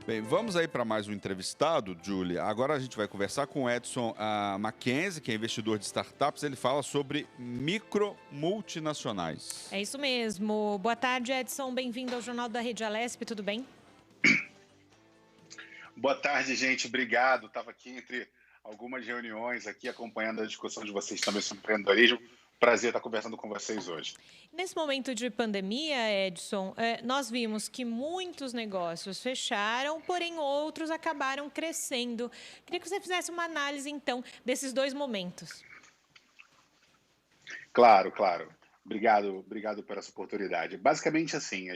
Bem, vamos aí para mais um entrevistado, Julie. Agora a gente vai conversar com o Edson Mackenzie, que é investidor de startups. Ele fala sobre micro multinacionais. É isso mesmo. Boa tarde, Edson. Bem-vindo ao Jornal da Rede Alesp, tudo bem? Boa tarde, gente. Obrigado. Estava aqui entre algumas reuniões aqui acompanhando a discussão de vocês também sobre empreendedorismo. Prazer estar conversando com vocês hoje. Nesse momento de pandemia, Edson, nós vimos que muitos negócios fecharam, porém outros acabaram crescendo. Queria que você fizesse uma análise, então, desses dois momentos. Claro, claro. Obrigado por essa oportunidade. Basicamente assim,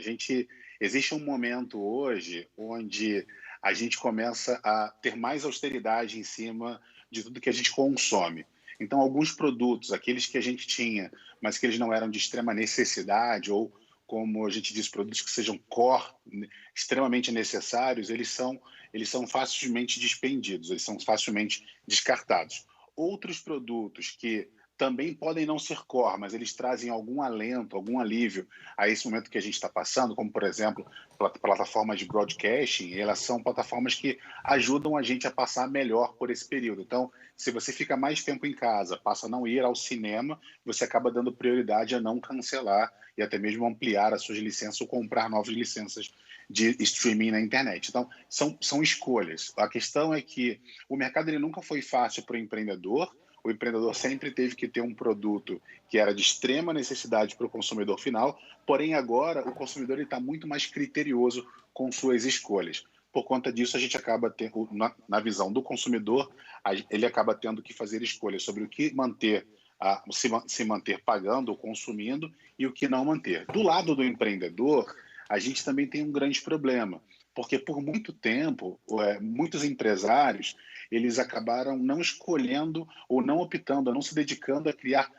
existe um momento hoje onde a gente começa a ter mais austeridade em cima de tudo que a gente consome. Então, alguns produtos, aqueles que a gente tinha, mas que eles não eram de extrema necessidade ou, como a gente diz, produtos que sejam core, extremamente necessários, eles são facilmente dispendidos, eles são facilmente descartados. Outros produtos que também podem não ser core, mas eles trazem algum alento, algum alívio a esse momento que a gente está passando, como, por exemplo, plataformas de broadcasting, elas são plataformas que ajudam a gente a passar melhor por esse período. Então, se você fica mais tempo em casa, passa a não ir ao cinema, você acaba dando prioridade a não cancelar e até mesmo ampliar as suas licenças ou comprar novas licenças de streaming na internet. Então, são escolhas. A questão é que o mercado ele nunca foi fácil para o empreendedor. O empreendedor sempre teve que ter um produto que era de extrema necessidade para o consumidor final, porém agora o consumidor está muito mais criterioso com suas escolhas. Por conta disso, a gente acaba tendo, na visão do consumidor, ele acaba tendo que fazer escolhas sobre o que manter, se manter pagando ou consumindo e o que não manter. Do lado do empreendedor, a gente também tem um grande problema, porque por muito tempo, muitos empresários eles acabaram não escolhendo ou não optando, não se dedicando a criar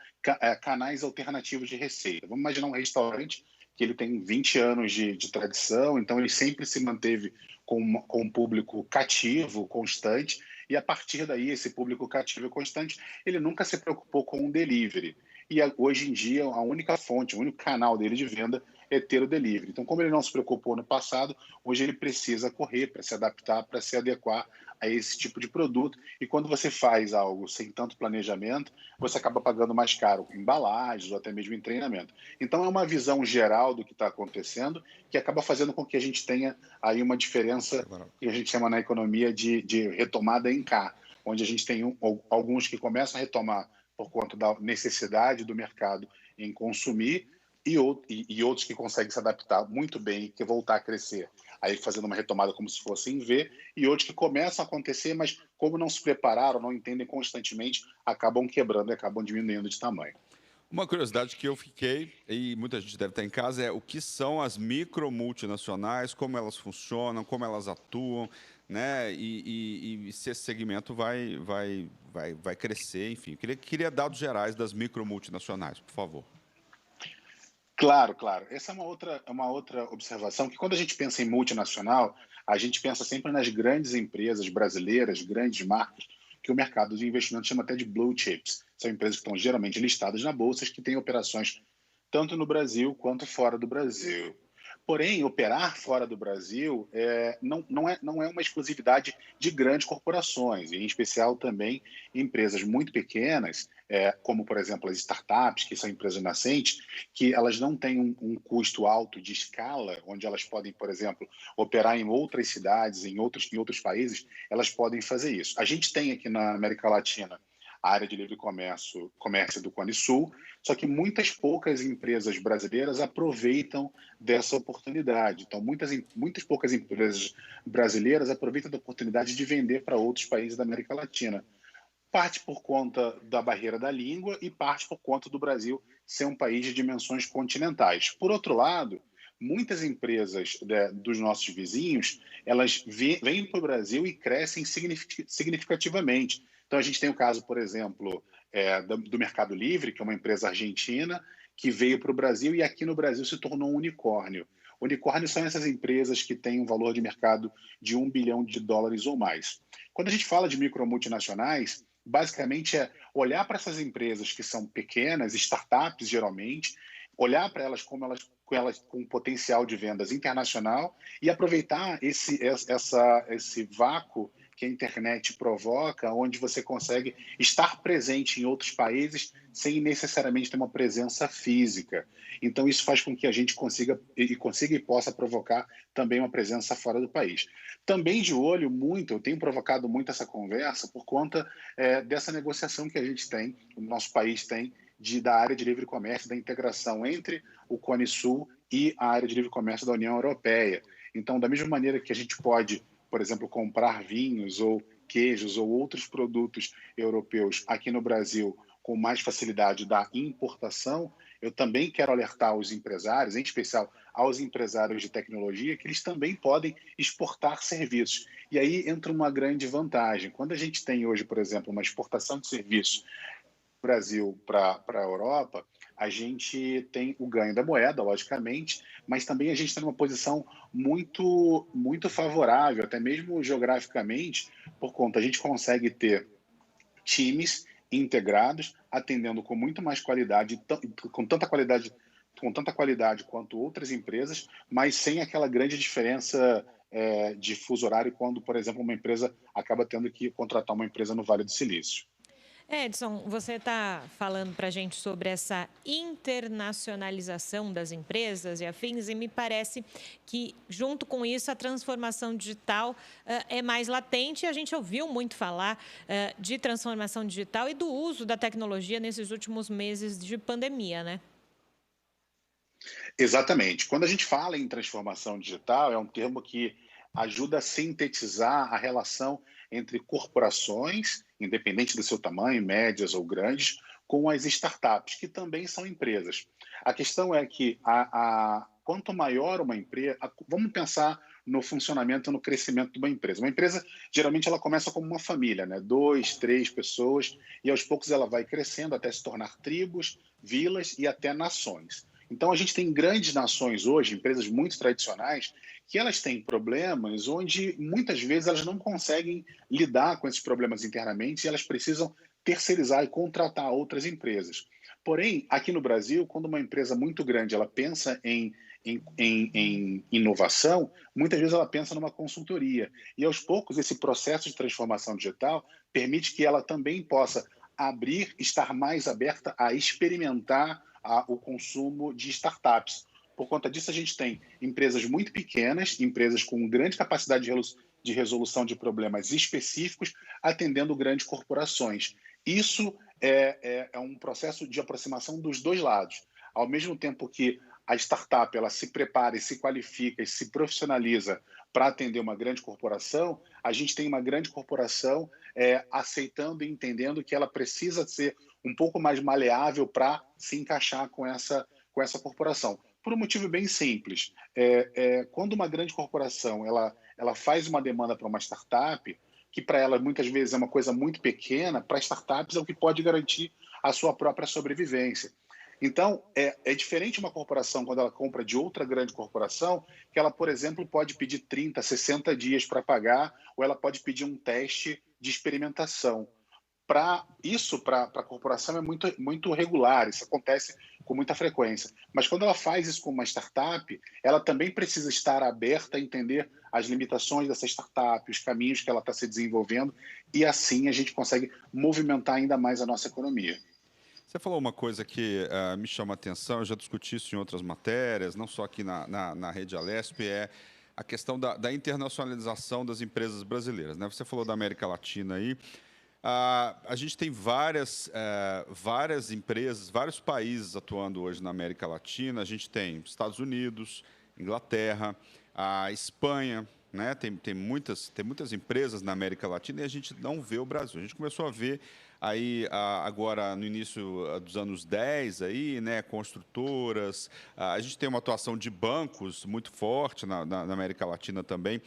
canais alternativos de receita. Vamos imaginar um restaurante que ele tem 20 anos de tradição, então ele sempre se manteve com um público cativo, constante, e a partir daí, esse público cativo e constante, ele nunca se preocupou com o delivery. E hoje em dia, a única fonte, o único canal dele de venda é ter o delivery. Então, como ele não se preocupou no passado, hoje ele precisa correr para se adaptar, para se adequar a esse tipo de produto. E quando você faz algo sem tanto planejamento, você acaba pagando mais caro em embalagens ou até mesmo em treinamento. Então, é uma visão geral do que está acontecendo que acaba fazendo com que a gente tenha aí uma diferença que a gente chama na economia de retomada em K, onde a gente tem alguns que começam a retomar por conta da necessidade do mercado em consumir e outros que conseguem se adaptar muito bem, que voltar a crescer, aí fazendo uma retomada como se fosse em V, e outros que começam a acontecer, mas como não se prepararam, não entendem constantemente, acabam quebrando e acabam diminuindo de tamanho. Uma curiosidade que eu fiquei, e muita gente deve estar em casa, é o que são as micro multinacionais, como elas funcionam, como elas atuam, né? E se esse segmento vai crescer, enfim. Queria dados gerais das micro multinacionais, por favor. Claro, claro. Essa é uma outra observação, que quando a gente pensa em multinacional, a gente pensa sempre nas grandes empresas brasileiras, grandes marcas, que o mercado de investimento chama até de blue chips. São empresas que estão geralmente listadas na bolsa, que têm operações tanto no Brasil quanto fora do Brasil. Porém, operar fora do Brasil não é uma exclusividade de grandes corporações, e em especial também empresas muito pequenas, como, por exemplo, as startups, que são empresas nascentes, que elas não têm um custo alto de escala, onde elas podem, por exemplo, operar em outras cidades, em outros países, elas podem fazer isso. A gente tem aqui na América Latina a área de livre comércio do Cone Sul, só que muitas poucas empresas brasileiras aproveitam dessa oportunidade. Então, muitas poucas empresas brasileiras aproveitam da oportunidade de vender para outros países da América Latina. Parte por conta da barreira da língua e parte por conta do Brasil ser um país de dimensões continentais. Por outro lado, muitas empresas dos nossos vizinhos, elas vêm para o Brasil e crescem significativamente. Então, a gente tem o caso, por exemplo, do Mercado Livre, que é uma empresa argentina, que veio para o Brasil e aqui no Brasil se tornou um unicórnio. Unicórnios são essas empresas que têm um valor de mercado de US$ 1 bilhão ou mais. Quando a gente fala de micromultinacionais, basicamente é olhar para essas empresas que são pequenas, startups geralmente, olhar para elas como elas com elas com potencial de vendas internacional e aproveitar esse vácuo que a internet provoca, onde você consegue estar presente em outros países sem necessariamente ter uma presença física. Então, isso faz com que a gente consiga e possa provocar também uma presença fora do país. Também de olho muito, eu tenho provocado muito essa conversa por conta dessa negociação que a gente tem, o nosso país tem, da área de livre comércio, da integração entre o Cone Sul e a área de livre comércio da União Europeia. Então, da mesma maneira que a gente pode, por exemplo, comprar vinhos ou queijos ou outros produtos europeus aqui no Brasil com mais facilidade da importação, eu também quero alertar os empresários, em especial aos empresários de tecnologia, que eles também podem exportar serviços. E aí entra uma grande vantagem. Quando a gente tem hoje, por exemplo, uma exportação de serviços do Brasil para a Europa, a gente tem o ganho da moeda, logicamente, mas também a gente está numa posição muito, muito favorável, até mesmo geograficamente, por conta a gente consegue ter times integrados, atendendo com muito mais qualidade, com tanta qualidade quanto outras empresas, mas sem aquela grande diferença de fuso horário quando, por exemplo, uma empresa acaba tendo que contratar uma empresa no Vale do Silício. Edson, você está falando para a gente sobre essa internacionalização das empresas e afins, e me parece que, junto com isso, a transformação digital é mais latente. A gente ouviu muito falar de transformação digital e do uso da tecnologia nesses últimos meses de pandemia, né? Exatamente. Quando a gente fala em transformação digital, é um termo que ajuda a sintetizar a relação entre corporações, independente do seu tamanho, médias ou grandes, com as startups, que também são empresas. A questão é que quanto maior uma empresa, vamos pensar no funcionamento, no crescimento de uma empresa. Uma empresa, geralmente, ela começa como uma família, né? 2, 3 pessoas, e aos poucos ela vai crescendo até se tornar tribos, vilas e até nações. Então, a gente tem grandes nações hoje, empresas muito tradicionais, que elas têm problemas onde, muitas vezes, elas não conseguem lidar com esses problemas internamente e elas precisam terceirizar e contratar outras empresas. Porém, aqui no Brasil, quando uma empresa muito grande ela pensa em inovação, muitas vezes ela pensa numa consultoria. E, aos poucos, esse processo de transformação digital permite que ela também possa estar mais aberta a experimentar o consumo de startups. Por conta disso, a gente tem empresas muito pequenas, empresas com grande capacidade de resolução de problemas específicos, atendendo grandes corporações. Isso é um processo de aproximação dos dois lados. Ao mesmo tempo que a startup ela se prepara e se qualifica e se profissionaliza para atender uma grande corporação, a gente tem uma grande corporação aceitando e entendendo que ela precisa ser um pouco mais maleável para se encaixar com essa corporação. Por um motivo bem simples. Quando uma grande corporação ela faz uma demanda para uma startup, que para ela muitas vezes é uma coisa muito pequena, para startups é o que pode garantir a sua própria sobrevivência. Então, é diferente uma corporação quando ela compra de outra grande corporação, que ela, por exemplo, pode pedir 30, 60 dias para pagar, ou ela pode pedir um teste de experimentação. Para a corporação é muito, muito regular, isso acontece com muita frequência. Mas quando ela faz isso com uma startup, ela também precisa estar aberta a entender as limitações dessa startup, os caminhos que ela está se desenvolvendo, e assim a gente consegue movimentar ainda mais a nossa economia. Você falou uma coisa que me chama a atenção, eu já discuti isso em outras matérias, não só aqui na Rede Alesp, é a questão da internacionalização das empresas brasileiras, né? Você falou da América Latina aí. A gente tem várias empresas, vários países atuando hoje na América Latina. A gente tem Estados Unidos, Inglaterra, a Espanha, né? Tem muitas empresas na América Latina e a gente não vê o Brasil. A gente começou a ver aí agora no início dos anos 10, aí, né, construtoras. A gente tem uma atuação de bancos muito forte na América Latina também.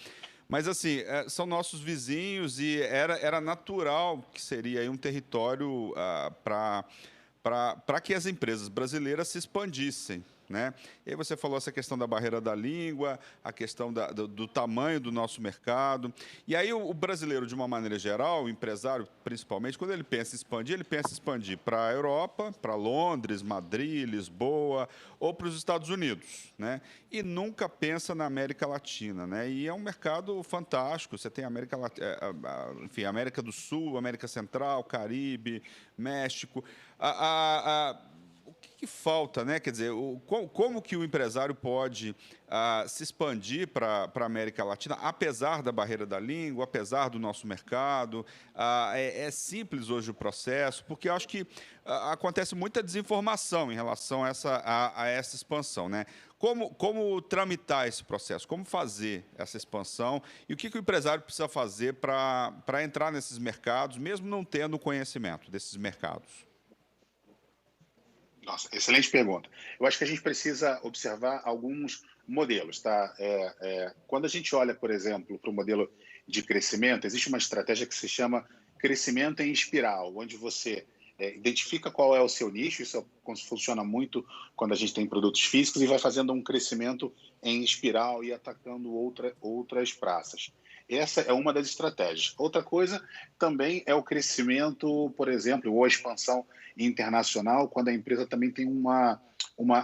Mas, assim, são nossos vizinhos e era natural que seria aí um território para que as empresas brasileiras se expandissem, né? E aí você falou essa questão da barreira da língua, a questão do tamanho do nosso mercado. E aí o brasileiro, de uma maneira geral, o empresário principalmente, quando ele pensa em expandir para a Europa, para Londres, Madrid, Lisboa, ou para os Estados Unidos, né? E nunca pensa na América Latina, né? E é um mercado fantástico. Você tem enfim, América do Sul, América Central, Caribe, México. O que falta, né? Quer dizer, como que o empresário pode se expandir para a América Latina, apesar da barreira da língua, apesar do nosso mercado? É simples hoje o processo, porque eu acho que acontece muita desinformação em relação a essa expansão, né? Como tramitar esse processo? Como fazer essa expansão? E o que o empresário precisa fazer para entrar nesses mercados, mesmo não tendo conhecimento desses mercados? Nossa, excelente pergunta. Eu acho que a gente precisa observar alguns modelos, tá? Quando a gente olha, por exemplo, para o modelo de crescimento, existe uma estratégia que se chama crescimento em espiral, onde você identifica qual é o seu nicho, isso funciona muito quando a gente tem produtos físicos, e vai fazendo um crescimento em espiral e atacando outras praças. Essa é uma das estratégias. Outra coisa também é o crescimento, por exemplo, ou a expansão internacional, quando a empresa também tem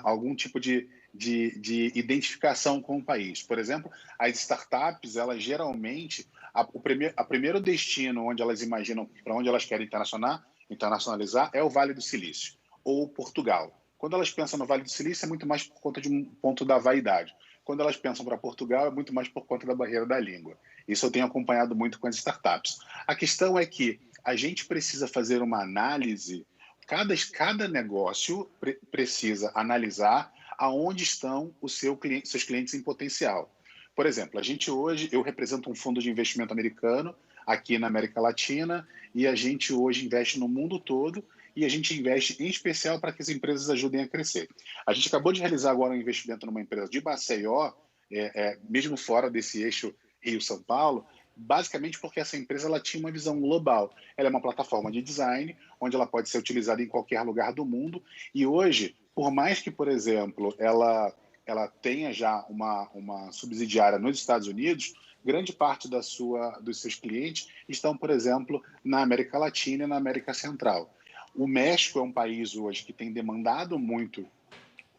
algum tipo de identificação com o país. Por exemplo, as startups, elas geralmente, o primeiro destino onde elas imaginam, para onde elas querem internacionalizar, é o Vale do Silício, ou Portugal. Quando elas pensam no Vale do Silício, é muito mais por conta de um ponto da vaidade. Quando elas pensam para Portugal, é muito mais por conta da barreira da língua. Isso eu tenho acompanhado muito com as startups. A questão é que a gente precisa fazer uma análise. Cada negócio precisa analisar aonde estão seus clientes em potencial. Por exemplo, eu represento um fundo de investimento americano aqui na América Latina, e a gente hoje investe no mundo todo, e a gente investe em especial para que as empresas ajudem a crescer. A gente acabou de realizar agora um investimento numa empresa de Maceió, mesmo fora desse eixo Rio-São Paulo, basicamente porque essa empresa ela tinha uma visão global. Ela é uma plataforma de design, onde ela pode ser utilizada em qualquer lugar do mundo, e hoje, por mais que, por exemplo, ela tenha já uma subsidiária nos Estados Unidos, grande parte dos seus clientes estão, por exemplo, na América Latina e na América Central. O México é um país hoje que tem demandado muito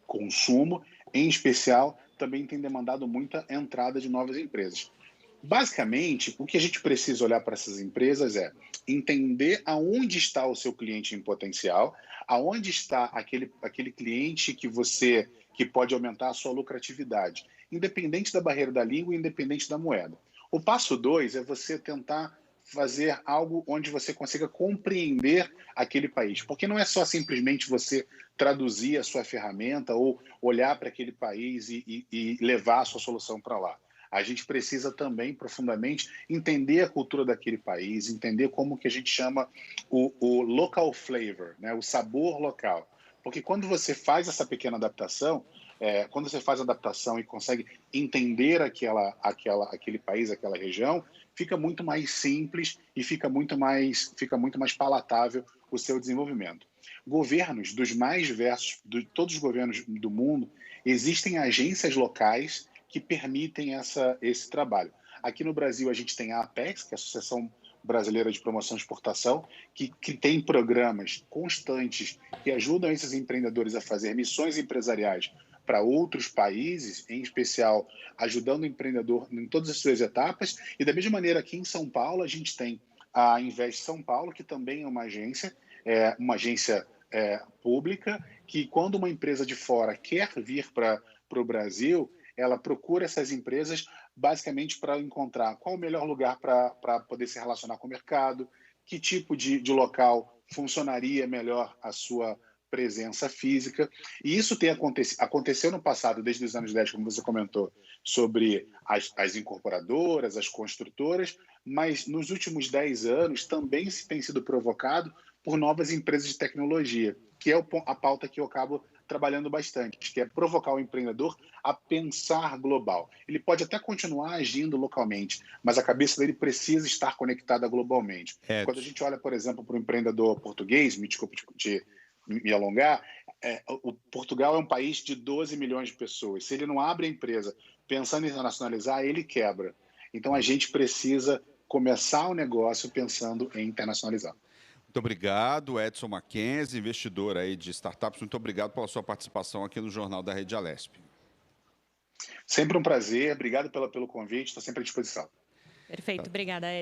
consumo, em especial também tem demandado muita entrada de novas empresas. Basicamente, o que a gente precisa olhar para essas empresas é entender aonde está o seu cliente em potencial, aonde está aquele cliente que pode aumentar a sua lucratividade, independente da barreira da língua, independente da moeda. O passo 2 é você tentar fazer algo onde você consiga compreender aquele país, porque não é só simplesmente você traduzir a sua ferramenta ou olhar para aquele país e levar a sua solução para lá. A gente precisa também, profundamente, entender a cultura daquele país, entender como que a gente chama o local flavor, né? O sabor local. Porque quando você faz essa pequena adaptação, quando você faz a adaptação e consegue entender aquele país, aquela região, fica muito mais simples e fica muito mais palatável o seu desenvolvimento. Governos dos mais diversos, de todos os governos do mundo, existem agências locais que permitem esse trabalho. Aqui no Brasil, a gente tem a Apex, que é a Associação Brasileira de Promoção e Exportação, que tem programas constantes que ajudam esses empreendedores a fazer missões empresariais para outros países, em especial ajudando o empreendedor em todas as suas etapas. E da mesma maneira, aqui em São Paulo, a gente tem a Invest São Paulo, que também é uma agência pública, que quando uma empresa de fora quer vir para o Brasil, ela procura essas empresas basicamente para encontrar qual o melhor lugar para poder se relacionar com o mercado, que tipo de local funcionaria melhor a sua presença física. E isso aconteceu no passado, desde os anos 10, como você comentou, sobre as incorporadoras, as construtoras, mas nos últimos 10 anos também tem sido provocado por novas empresas de tecnologia, que é a pauta que eu acabo trabalhando bastante, que é provocar o empreendedor a pensar global. Ele pode até continuar agindo localmente, mas a cabeça dele precisa estar conectada globalmente. Quando a gente olha, por exemplo, para o empreendedor português, me desculpe me alongar, o Portugal é um país de 12 milhões de pessoas. Se ele não abre a empresa pensando em internacionalizar, ele quebra. Então, a gente precisa começar o negócio pensando em internacionalizar. Muito obrigado, Edson Mackenzie, investidor aí de startups. Muito obrigado pela sua participação aqui no Jornal da Rede Alesp. Sempre um prazer. Obrigado pelo convite. Estou sempre à disposição. Perfeito. Obrigada, Edson.